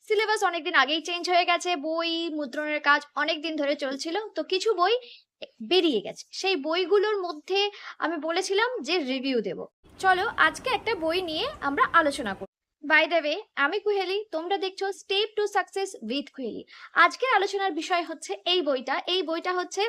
Syllabus অনেকদিন আগেই change হয়ে গেছে, বই মুদ্রণের কাজ অনেকদিন ধরে চলছিল, তো কিছু বই বেরিয়ে গেছে। সেই বইগুলোর মধ্যে আমি বলেছিলাম যে রিভিউ দেব। চলো আজকে একটা বই নিয়ে আমরা আলোচনা করি। বাই দ্য ওয়ে, আমি কুহেলি, তোমরা দেখছো স্টেপ টু সাকসেস উইথ কুহেলি। আজকের আলোচনার বিষয় হচ্ছে এই বইটা হচ্ছে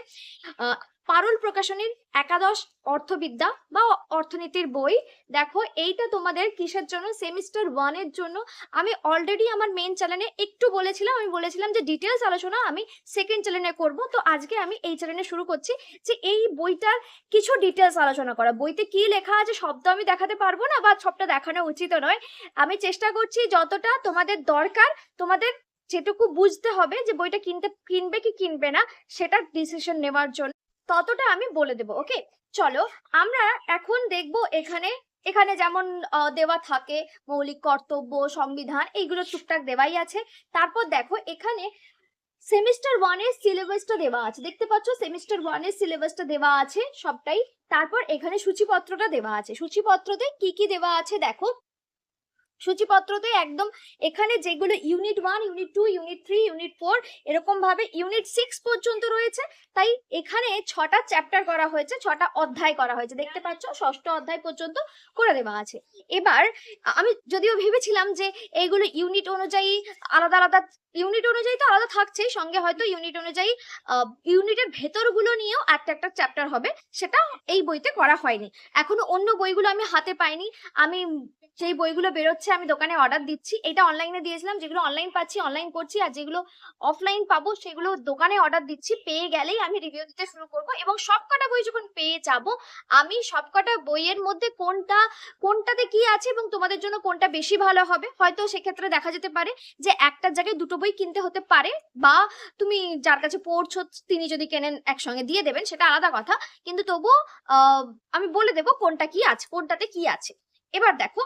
পারুল প্রকাশনীর একাদশ অর্থবিদ্যা বা অর্থনীতির বই। দেখো এইটা তোমাদের কিসের জন্য, সেমিস্টার 1 এর জন্য। আমি অলরেডি আমার মেন চ্যানেলে একটু বলেছিলাম, আমি বলেছিলাম যে ডিটেলস আলোচনা আমি সেকেন্ড চ্যানেলে করব, তো আজকে আমি এই চ্যানেলে শুরু করছি যে এই বইটার কিছু ডিটেলস আলোচনা করা। বইতে কি লেখা আছে সব তো আমি দেখাতে পারবো না, বা সবটা দেখানো উচিত নয়। আমি চেষ্টা করছি যতটা তোমাদের দরকার, তোমাদের যেটুকু বুঝতে হবে যে বইটা কিনবে কি কিনবে না সেটার ডিসিশন নেওয়ার জন্য, ততটা আমি বলে দেবো। ওকে, চলো আমরা এখন দেখবো এখানে এখানে যেমন দেওয়া থাকে মৌলিক কর্তব্য, সংবিধান, এইগুলো টুকটাক দেওয়াই আছে। তারপর দেখো এখানে সেমিস্টার 1 এর সিলেবাসটা দেওয়া আছে, দেখতে পাচ্ছ সেমিস্টার 1 এর সিলেবাসটা দেওয়া আছে সবটাই। তারপর এখানে সূচিপত্রটা দেওয়া আছে, সূচিপত্রতে কি কি দেওয়া আছে দেখো। সূচিপত্রতে একদম এখানে যেগুলো ইউনিট 1, ইউনিট 2, ইউনিট 3, ইউনিট 4, এরকম ভাবে ইউনিট 6 পর্যন্ত রয়েছে। তাই এখানে 6টা চ্যাপ্টার করা হয়েছে, 6টা অধ্যায় করা হয়েছে, দেখতে পাচ্ছ ষষ্ঠ অধ্যায় পর্যন্ত করে দেওয়া আছে। এবার আমি যদিও ভেবেছিলাম যে এইগুলো ইউনিট অনুযায়ী আলাদা আলাদা, ইউনিট অনুযায়ী তো আলাদা থাকছেই, সঙ্গে হয়তো ইউনিট অনুযায়ী ইউনিটের ভেতরগুলো নিয়েও একটা একটা চ্যাপ্টার হবে, সেটা এই বইতে করা হয়নি। এখনো অন্য বইগুলো আমি হাতে পাইনি। আমি যেই বইগুলো বেরোচ্ছে আমি দোকানে অর্ডার দিচ্ছি, এটা অনলাইনে দিয়েছিলাম, যেগুলো অনলাইন পাচ্ছি অনলাইন করছি, আর যেগুলো অফলাইন পাবো সেগুলো দোকানে অর্ডার দিচ্ছি। পেয়ে গেলেই আমি রিভিউ দিতে শুরু করব, এবং সবকটা বই যখন পেয়ে যাব আমি সবকটা বইয়ের মধ্যে কোনটাতে কি আছে এবং তোমাদের জন্য কোনটা বেশি ভালো হবে, হয়তো সেক্ষেত্রে দেখা যেতে পারে যে একটার জায়গায় দুটো বই কিনতে হতে পারে, বা তুমি যার কাছে পড়ছো তিনি যদি কেনেন একসঙ্গে দিয়ে দেবেন, সেটা আলাদা কথা, কিন্তু তবুও আমি বলে দেবো কোনটা কি আছে, কোনটাতে কি আছে। এবার দেখো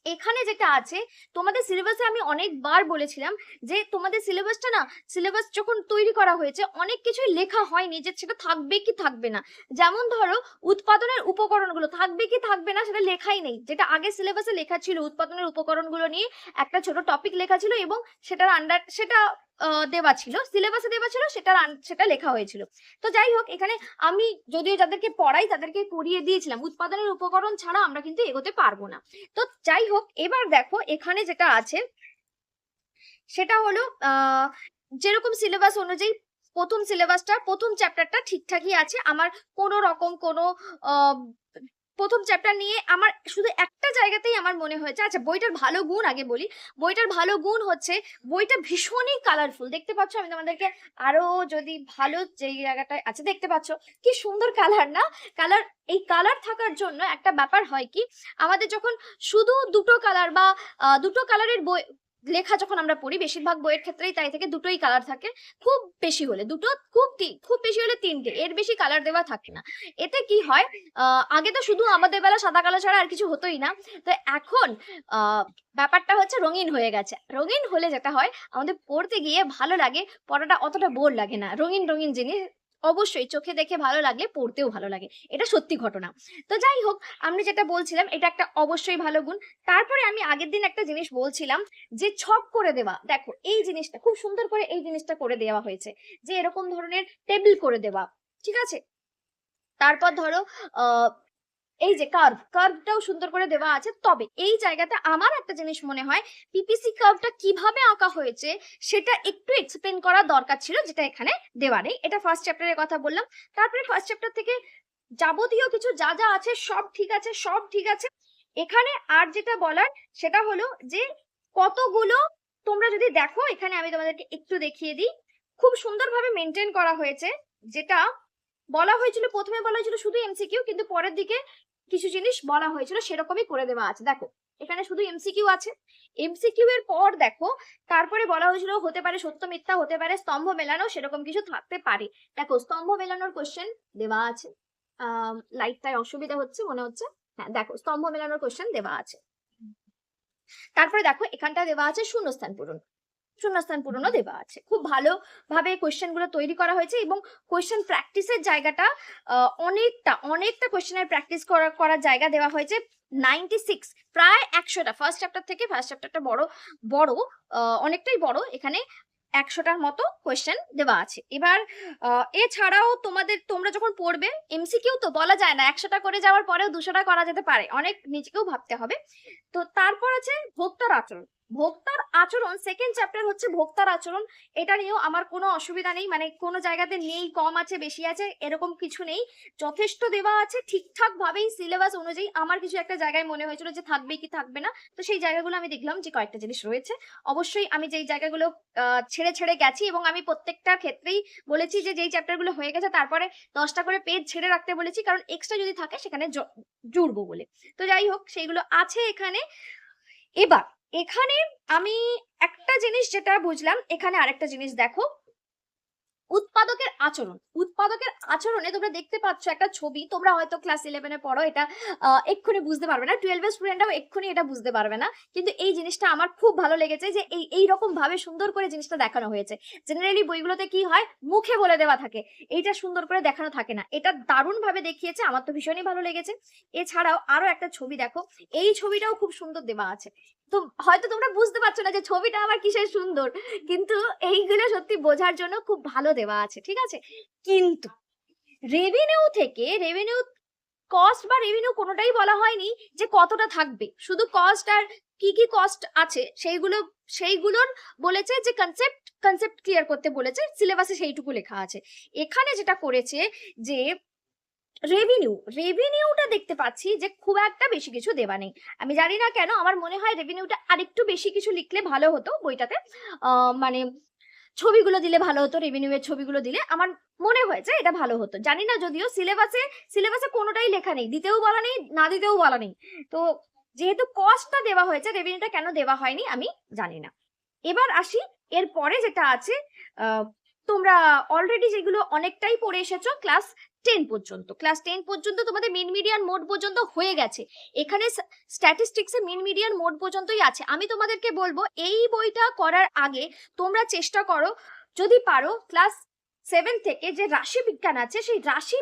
এখানে যেটা আছে তোমাদের সিলেবাসে, আমি অনেকবার বলেছিলাম যে তোমাদের সিলেবাসটা না, সিলেবাস যখন তৈরি করা হয়েছে অনেক কিছুই লেখা হয়নি যে সেটা থাকবে কি থাকবে না। যেমন ধরো উৎপাদনের উপকরণগুলো থাকবে কি থাকবে না সেটা লেখাই নেই, যেটা আগে সিলেবাসে লেখা ছিল উৎপাদনের উপকরণগুলো নিয়ে একটা ছোট টপিক লেখা ছিল, এবং সেটার আন্ডার সেটা দেওয়া ছিল, সিলেবাসে দেওয়া ছিল, সেটা লেখা হয়েছিল। তো যাই হোক, এখানে আমি যদিও যাদেরকে পড়াই তাদেরকে পড়িয়ে দিয়েছিলাম, উৎপাদনের উপকরণ ছাড়া আমরা কিন্তু এগোতে পারবো না। তো যাই হোক, এবার দেখো এখানে যেটা আছে সেটা হলো যেরকম সিলেবাস অনুযায়ী প্রথম সিলেবাসটা, প্রথম চ্যাপ্টারটা ঠিকঠাকই আছে। আমার কোনো রকম কোনো প্রথম চ্যাপ্টার নিয়ে আমার শুধু একটা জায়গাতেই আমার মনে হয়েছে, আচ্ছা বইটার ভালো গুণ আগে বলি। বইটার ভালো গুণ হচ্ছে বইটা ভীষণই কালারফুল, দেখতে পাচ্ছ, আমি তোমাদেরকে আরো যদি ভালো যে জায়গাটায় আছে দেখতে পাচ্ছ কি সুন্দর কালার না। কালার, এই কালার থাকার জন্য একটা ব্যাপার হয় কি, আমাদের যখন শুধু দুটো কালার বা দুটো কালারের বই লেখা যখন আমরা পড়ি, বেশিরভাগ বইয়ের ক্ষেত্রেই তাই থেকে, দুটোই কালার থাকে, খুব বেশি হলে দুটো, খুব বেশি হলে তিনটে, এর বেশি কালার দেওয়া থাকে না। এতে কি হয়, আগে তো শুধু আমাদের বেলা সাদা কালো ছাড়া আর কিছু হতোই না, তো এখন ব্যাপারটা হচ্ছে রঙিন হয়ে গেছে। রঙিন হলে যেটা হয় আমাদের পড়তে গিয়ে ভালো লাগে, পড়াটা অতটা বোর লাগে না। রঙিন রঙিন জিনিস অবশ্যই চোখে দেখে ভালো লাগলে পড়তেও ভালো লাগে, এটা সত্যি ঘটনা। তো যাই হোক, আমি যেটা বলছিলাম এটা একটা অবশ্যই ভালো গুণ। তারপরে আমি আগের দিন একটা জিনিস বলছিলাম যে ছক করে দেওয়া, দেখো এই জিনিসটা খুব সুন্দর করে এই জিনিসটা করে দেওয়া হয়েছে, যে এরকম ধরনের টেবিল করে দেওয়া, ঠিক আছে। তারপর ধরো এই যে কার্ভটাও সুন্দর করে দেওয়া আছে। তবে এই জায়গাটা আমার একটা জিনিস মনে হয়, পিপিসি কার্ভটা কিভাবে আঁকা হয়েছে সেটা একটু এক্সপ্লেন করা দরকার ছিল, যেটা এখানে দেওয়া নেই। এটা ফার্স্ট চ্যাপ্টারের কথা বললাম। তারপরে ফার্স্ট চ্যাপ্টার থেকে যাবতীয় কিছু যা যা আছে সব ঠিক আছে, সব ঠিক আছে। এখানে আর যেটা বলার সেটা হলো যে কতগুলো, তোমরা যদি দেখো এখানে আমি তোমাদেরকে একটু দেখিয়ে দিই, খুব সুন্দরভাবে মেনটেন করা হয়েছে। যেটা বলা হয়েছিল, প্রথমে বলা হয়েছিল শুধু এমসিকিউ, কিন্তু পরের দিকে কিছু জিনিস বলা হয়েছিল সেরকমই করে দেওয়া আছে। দেখো এখানে শুধু এমসিকিউ আছে, এমসিকিউ এর পর দেখো তারপরে বলা হয়েছিল হতে পারে সত্য মিথ্যা, হতে পারে স্তম্ভ মেলানো, সেরকম কিছু থাকতে পারে। দেখো স্তম্ভ মেলানোর কোশ্চেন দেওয়া আছে, লাইটটায় অসুবিধা হচ্ছে মনে হচ্ছে, হ্যাঁ দেখো স্তম্ভ মেলানোর কোশ্চেন দেওয়া আছে। তারপরে দেখো এখানটা দেওয়া আছে শূন্যস্থান পূরণও দেওয়া আছে। খুব ভালোভাবে কোয়েশ্চেন গুলো তৈরি করা হয়েছে, এবং কোয়েশ্চেন প্র্যাকটিসের জায়গাটা অনেকটা কোয়েশ্চেনের প্র্যাকটিস করার জায়গা দেওয়া হয়েছে। 96, প্রায় 100টা। ফার্স্ট চ্যাপ্টারটা বড় বড়, অনেকটাই বড়। এখানে 100টার মতো কোয়েশ্চেন দেওয়া আছে। এবার এছাড়াও তোমরা যখন পড়বে, এমসিকিউ তো বলা যায় না, 100টা করে যাওয়ার পরেও 200টা করা যেতে পারে, অনেক নিজেকেও ভাবতে হবে। তো তারপর আছে ভোক্তার আচরণ। ভোক্তার আচরণ, সেকেন্ড চ্যাপ্টার হচ্ছে ভোক্তার আচরণ। এটা নিয়েও আমার কোনো অসুবিধা নেই, মানে কোনো জায়গাতে নেই, কম আছে, বেশি আছে, এরকম কিছু নেই, যথেষ্ট দেওয়া আছে ঠিকঠাক ভাবেই সিলেবাস অনুযায়ী। আমার কিছু একটা জায়গায় মনে হয়েছিল যে থাকবে কি থাকবে না, তো সেই জায়গাগুলো আমি দেখলাম যে কয়েকটা জিনিস রয়েছে। অবশ্যই আমি যেই জায়গাগুলো ছেড়ে ছেড়ে গেছি, এবং আমি প্রত্যেকটা ক্ষেত্রেই বলেছি যে যেই চ্যাপ্টারগুলো হয়ে গেছে তারপরে 10টা করে পেজ ছেড়ে রাখতে বলেছি, কারণ এক্সট্রা যদি থাকে সেখানে জুড়বো বলে। তো যাই হোক, সেইগুলো আছে এখানে। এবার এখানে আমি একটা জিনিস যেটা বুঝলাম, এখানে আরেকটা জিনিস দেখো, উৎপাদকের আচরণ। উৎপাদকের আচরণে তোমরা দেখতে পাচ্ছ একটা ছবি, তোমরা হয়তো ক্লাস 11-এ পড়ো, এটা এক্ষুনি বুঝতে পারবে না, 12-এর স্টুডেন্টরাও এক্ষুনি এটা বুঝতে পারবে না, কিন্তু এই জিনিসটা আমার খুব ভালো লেগেছে যে এই রকম ভাবে সুন্দর করে জিনিসটা দেখানো হয়েছে। জেনারেলি বইগুলোতে কি হয়, মুখে বলে দেওয়া থাকে, এইটা সুন্দর করে দেখানো থাকে না, এটা দারুণ ভাবে দেখিয়েছে, আমার তো ভীষণই ভালো লেগেছে। এছাড়াও আরো একটা ছবি দেখো, এই ছবিটাও খুব সুন্দর দেওয়া আছে। তো হয়তো তোমরা বুঝতে পারছো না যে ছবিটা আমার কিসের সুন্দর, কিন্তু এইগুলো সত্যি বোঝার জন্য খুব ভালো দেওয়া আছে, ঠিক আছে। কিন্তু রেভিনিউ কস্ট বা রেভিনিউ কোনোটাই বলা হয়নি যে কতটা থাকবে, শুধু কস্ট আর কি কি কস্ট আছে সেইগুলোর বলেছে যে কনসেপ্ট ক্লিয়ার করতে বলেছে, সিলেবাসে সেইটুকু লেখা আছে। এখানে যেটা করেছে যে রেভিনিউটা দেখতে পাচ্ছি যে খুব একটা বেশি কিছু দেওয়া নেই। আমি জানি না কেন, আমার মনে হয় রেভিনিউটা আরেকটু বেশি কিছু লিখলে ভালো হতো বইটাতে, মানে ছবিগুলো দিলে ভালো হতো, রেভিনিউয়ের ছবিগুলো দিলে আমার মনে হয়েছে এটা ভালো হতো। জানি না, যদিও সিলেবাসে কোনোটাই লেখা নেই, দিতেও বলা নেই, না দিতেও বলা নেই। তো যেহেতু কস্টটা দেওয়া হয়েছে, রেভিনিউটা কেন দেওয়া হয়নি আমি জানি না। এবার আসি এরপরে যেটা আছে, তোমরা অলরেডি যেগুলো অনেকটাই পড়ে এসেছো, ক্লাস 10 পর্যন্ত তোমাদের মিন মিডিয়ান মোড পর্যন্ত হয়ে গেছে। এখানে স্ট্যাটিস্টিক্সে মিন মিডিয়ান মোড পর্যন্তই আছে। আমি তোমাদেরকে বলবো এই বইটা করার আগে তোমরা চেষ্টা করো, যদি পারো ক্লাস 7 থেকে যে রাশি বিজ্ঞান আছে, সেই রাশি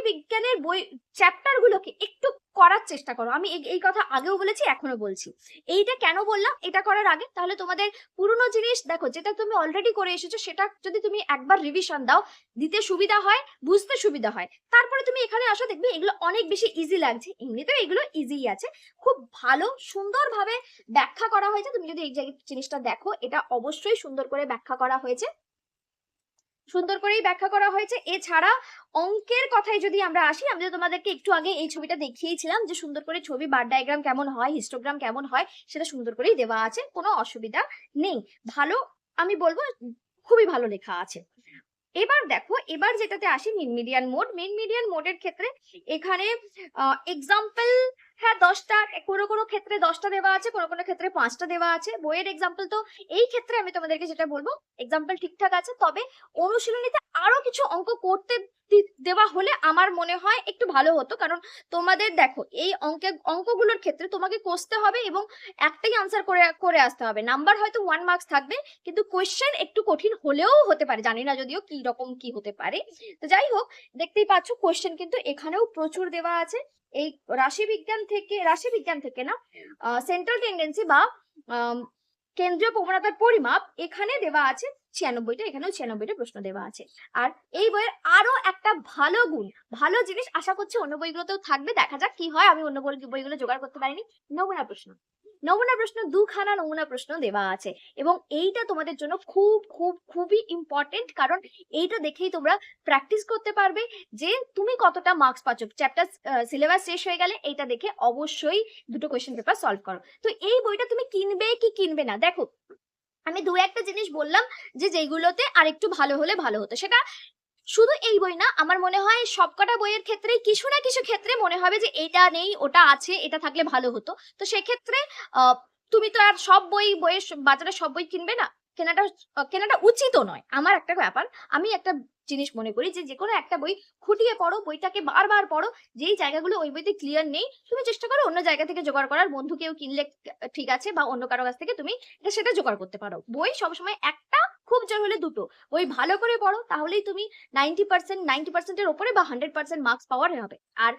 বিজ্ঞানের বই চ্যাপ্টার গুলোকে একটু করার চেষ্টা করো। আমি এই কথা আগেও বলেছি, এখনো বলছি। এইটা কেন বললাম, এটা করার আগে তাহলে তোমাদের পুরনো জিনিস দেখো, যেটা তুমি অলরেডি করে এসেছো, সেটা যদি তুমি একবার রিভিশন দাও, দিতে সুবিধা হয়, বুঝতে সুবিধা হয়, তারপরে তুমি এখানে আসো, দেখবে এগুলো অনেক বেশি ইজি লাগছে। এমনিতেও এগুলো ইজিই আছে, খুব ভালো সুন্দরভাবে ব্যাখ্যা করা হয়েছে। তুমি যদি এই জিনিসটা দেখো, এটা অবশ্যই সুন্দর করে ব্যাখ্যা করা হয়েছে, সুন্দর করেই ব্যাখ্যা করা হয়েছে। এছাড়া অঙ্কের কথায় যদি আমরা আসি, আমি তোমাদেরকে একটু আগে এই ছবিটা দেখিয়েছিলাম যে সুন্দর করে ছবি, বার ডায়াগ্রাম কেমন হয়, হিস্টোগ্রাম কেমন হয়, সেটা সুন্দর করেই দেওয়া আছে, কোনো অসুবিধা নেই, ভালো, আমি বলবো খুবই ভালো লেখা আছে। এবার দেখো, এবার যেটাতে আসি মিন মিডিয়ান মোডের ক্ষেত্রে এখানে এক্সাম্পল, হ্যাঁ 10টা, কোনো ক্ষেত্রে 10টা দেওয়া আছে, কোনো ক্ষেত্রে 5টা দেওয়া আছে। বইয়ের এক্সাম্পল তো এই ক্ষেত্রে আমি তোমাদেরকে যেটা বলবো, এক্সাম্পল ঠিকঠাক আছে, তবে অনুশীলনীতে আরো কিছু অঙ্ক করতে দেওয়া হলে আমার মনে হয় একটু ভালো হতো। কারণ তোমাদের দেখো, এই অঙ্কগুলোর ক্ষেত্রে তোমাকে কষতে হবে এবং একটাই আনসার করে আসতে হবে। নাম্বার হয়তো 1 মার্কস থাকবে, কিন্তু কোয়েশ্চেন একটু কঠিন হলেও হতে পারে, জানি না যদিও কি রকম কি হতে পারে। তো যাই হোক, দেখতেই পাচ্ছ কোয়েশ্চেন কিন্তু এখানেও প্রচুর দেওয়া আছে। এই রাশি বিজ্ঞান থেকে না, সেন্ট্রাল টেন্ডেন্সি বা কেন্দ্রীয় প্রবণতার পরিমাপ, এখানে দেওয়া আছে 96টা, এখানেও 96টা প্রশ্ন দেওয়া আছে। আর এই বইয়ের আরো একটা ভালো জিনিস আশা করছি অন্য বইগুলোতেও থাকবে, দেখা যাক কি হয়। আমি অন্য বইগুলো জোগাড় করতে পারিনি। নমুনা প্রশ্ন 2খানা নমুনা প্রশ্ন দেওয়া আছে, এবং এইটা তোমাদের জন্য খুবই ইম্পর্টেন্ট, কারণ এইটা দেখেই তোমরা প্র্যাকটিস করতে পারবে যে তুমি কতটা মার্কস পাচ্ছ। চ্যাপ্টার সিলেবাস শেষ হয়ে গেলে এইটা দেখে অবশ্যই দুটো কোয়েশ্চেন পেপার সলভ করো। তো এই বইটা তুমি কিনবে কি কিনবে না, দেখো আমি দু একটা জিনিস বললাম যে যেগুলোতে আরেকটু ভালো হলে ভালো হতো। সেটা শুধু এই বই না, আমার মনে হয় সবকটা বইয়ের ক্ষেত্রেই কিছু না কিছু ক্ষেত্রে মনে হবে যে এটা নেই, ওটা আছে, এটা থাকলে ভালো হতো। তো সেক্ষেত্রে তুমি তো আর বইয়ের বাজারে সব বই কিনবে না, কেনাটা উচিতও নয়। আমার একটা ব্যাপার, আমি একটা জিনিস মনে করি যে কোনো একটা বই খুঁটিয়ে পড়ো, বইটাকে বারবার পড়ো, যেই জায়গাগুলো ওই বইতে ক্লিয়ার নেই তুমি চেষ্টা করো অন্য জায়গা থেকে জোগাড় করার। বন্ধু কেউ কিনলে ঠিক আছে, বা অন্য কারো কাছ থেকে তুমি সেটা জোগাড় করতে পারো। বই সবসময় একটা খুব জোর হলে দুটো বই ভালো করে পড়ো, তাহলেই তুমি 90%-90%-এর ওপরে বা 100% মার্কস পাওয়ার হবে আর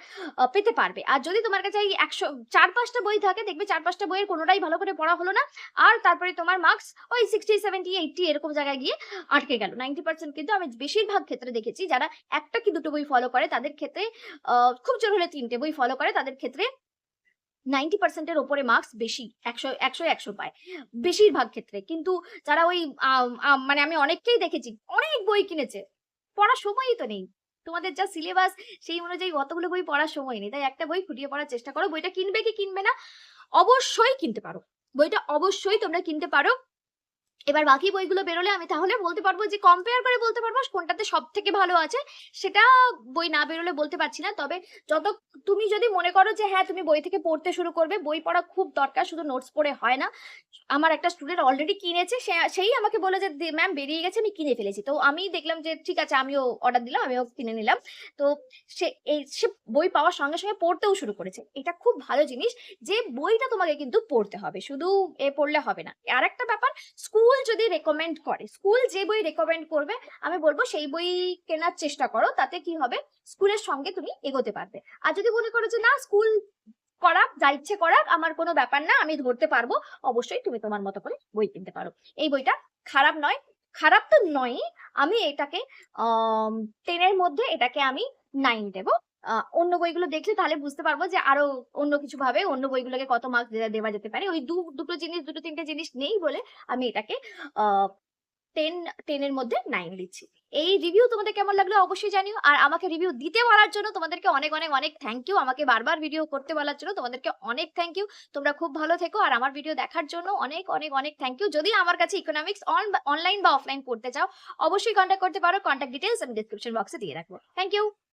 পেতে পারবে। আর যদি তোমার কাছে এই 100 4-5টা বই থাকে, দেখবে 4-5টা বইয়ের কোনোটাই ভালো করে পড়া হলো না, আর তারপরে তোমার মার্কস ওই 60-70-80 এরকম জায়গায় গিয়ে আটকে গেল। 90% কিন্তু আমি বেশিরভাগ ক্ষেত্রে দেখেছি যারা একটা কি দুটো বই ফলো করে তাদের ক্ষেত্রে, খুব জোর হলে 3টে বই ফলো করে তাদের ক্ষেত্রে 90%-এর ওপরে মার্কস বেশি, 100 পায় বেশিরভাগ ক্ষেত্রে। কিন্তু যারা ওই মানে আমি অনেককেই দেখেছি অনেক বই কিনেছে, পড়ার সময়ই তো নেই। তোমাদের যা সিলেবাস সেই অনুযায়ী অতগুলো বই পড়ার সময় নেই, তাই একটা বই খুঁটিয়ে পড়ার চেষ্টা করো। বইটা কিনবে কি কিনবে না, অবশ্যই কিনতে পারো, বইটা অবশ্যই তোমরা কিনতে পারো। এবার বাকি বইগুলো বেরোলে আমি তাহলে বলতে পারবো, যে কম্পেয়ার করে বলতে পারবো কোনটাতে সব থেকে ভালো আছে। সেটা বই না বেরোলে বলতে পারছি না। তবে যত, তুমি যদি মনে করো যে হ্যাঁ তুমি বই থেকে পড়তে শুরু করবে, বই পড়া খুব দরকার, শুধু নোটস পড়ে হয় না। আমার একটা স্টুডেন্ট অলরেডি কিনেছে, সেই আমাকে বলে যে ম্যাম বেরিয়ে গেছে, আমি কিনে ফেলেছি। তো আমি দেখলাম যে ঠিক আছে, আমিও অর্ডার দিলাম, আমিও কিনে নিলাম। তো সে বই পাওয়ার সঙ্গে সঙ্গে পড়তেও শুরু করেছে। এটা খুব ভালো জিনিস যে বইটা তোমাকে কিন্তু পড়তে হবে, শুধু পড়লে হবে না। আর একটা ব্যাপার, স্কুল যদি রেকমেন্ড করে, স্কুল যে বই রেকমেন্ড করবে আমি বলবো সেই বই কেনার চেষ্টা করো। তাতে কি হবে, স্কুলের সঙ্গে তুমি এগোতে পারবে। আর যদি মনে করো যে না, স্কুল করাক, যা ইচ্ছে করাক, আমার কোনো ব্যাপার না, আমি ধরতে পারবো, অবশ্যই তুমি তোমার মতো করে বই কিনতে পারো। এই বইটা খারাপ নয়, খারাপ তো নয়, আমি এটাকে 10-এর মধ্যে এটাকে আমি 9 দেবো। অন্য বইগুলো দেখলে তাহলে বুঝতে পারবো যে আরো অন্য কিছু ভাবে অন্য বইগুলোকে কত মার্কস দেওয়া যেতে পারে। ওই দুটো তিনটে জিনিস নেই বলে আমি এটাকে 10-এর মধ্যে 9 দিচ্ছি। এই রিভিউ তোমাদের কেমন লাগলো অবশ্যই জানিও। আর আমাকে রিভিউ দিতে বলার জন্য তোমাদেরকে অনেক অনেক অনেক থ্যাংক ইউ। আমাকে বারবার ভিডিও করতে বলার জন্য তোমাদেরকে অনেক থ্যাংক ইউ। তোমরা খুব ভালো থেকো, আর আমার ভিডিও দেখার জন্য অনেক অনেক অনেক থ্যাংক ইউ। যদি আমার কাছে ইকোনমিক্স অনলাইন বা অফলাইন পড়তে চাও, অবশ্যই কন্ট্যাক্ট করতে পারো। কন্ট্যাক্ট ডিটেলস আমি ডেসক্রিপশন বক্সে দিয়ে রাখবো। Thank you.